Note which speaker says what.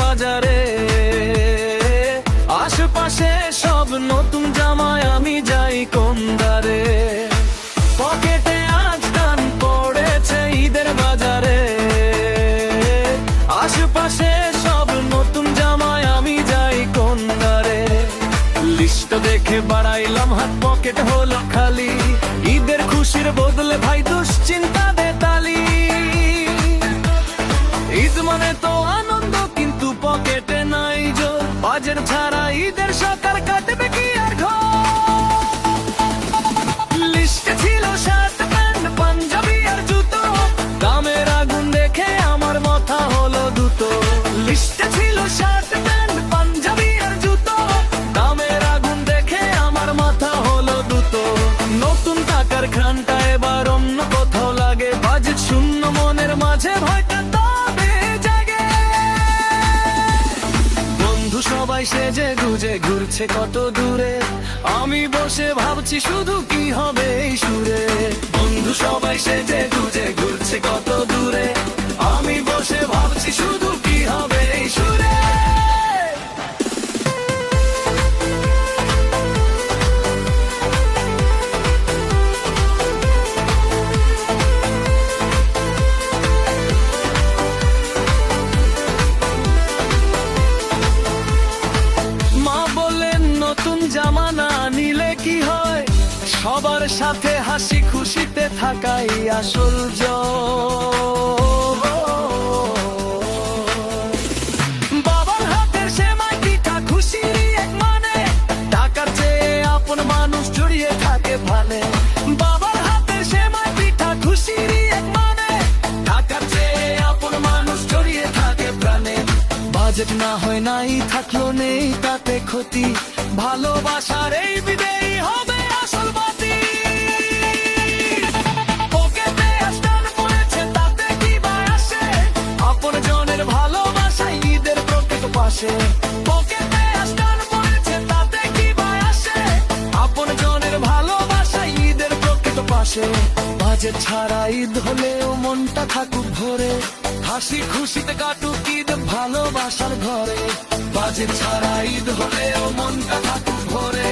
Speaker 1: বাজারে। আশেপাশে সব নতুন জামায়, আমি যাই কোন দ্বারে। পকেটে আজ টান পড়েছে ঈদের বাজারে। আশেপাশে সব নতুন জামায়, আমি যাই কোন দ্বারে। লিস্ট দেখে বাড়াইলাম হাত, পকেট হলো খালি। ঈদের খুশির বদলে ভাই দুশ্চিন্তা দে তালি। ঈদ মানে তো আনন্দ, কিন্তু পকেটে নাই জোর। বাজার ছাড়া ঈদের সকাল কাটবে কি আর ঘর। লিস্টে ছিল শার্ট প্যান্ট পাঞ্জাবি আর জুতো, দামের আগুন দেখে আমার মাথা হলো দুটো। লিস্টে ছিল শার্ট প্যান্ট পাঞ্জাবি আর জুতো, দামের আগুন দেখে আমার মাথা হলো দুটো। নতুন টাকার ঘ্রাণটা এবার অন্য কোথাও লাগে। বাজেট শূন্য মনের মাঝে ভয়টা তবে জাগে। বন্ধু সবাই সেজে গুজে ঘুরছে কত দূরে, আমি বসে ভাবছি শুধু কি হবে এই সুরে। বন্ধু সবাই সেজে গুজে ঘুরছে কত দূরে, আমি বসে ভাবছি শুধু কি হবে এই সুরে। নতুন জামা না নিলে কি হয়, সবার সাথে হাসি খুশিতে থাকাই আসল জয়। বাবার হাতের সেমাই পিঠা খুশিরই এক মানে, টাকার চেয়ে আপন মানুষ জড়িয়ে থাকে ভানে। বাবার হাতের সেমাই পিঠা খুশিরই এক মানে, টাকার চেয়ে আপন মানুষ জড়িয়ে থাকে প্রাণে। বাজেট না হয় নাই থাকলো নেই তাতে ক্ষতি, ভালোবাসার এই বিদেই হবে আসল বাতি। পকেটে টান পড়েছে তাতে কি বা আসে, আপন জনের ভালোবাসায় ঈদের প্রকৃত পাশে। পকেটে টান পড়েছে তাতে কি বা আসে, আপন জনের ভালোবাসায় ঈদের প্রকৃত পাশে। বাজেট ছাড়া ঈদ হলেও মনটা থাকুক ভরে, হাসি খুশিতে কাটুক ঈদ ভালোবাসার ঘরে। বাজেট ছাড়া ঈদ হলেও মনটা থাকুক ভরে,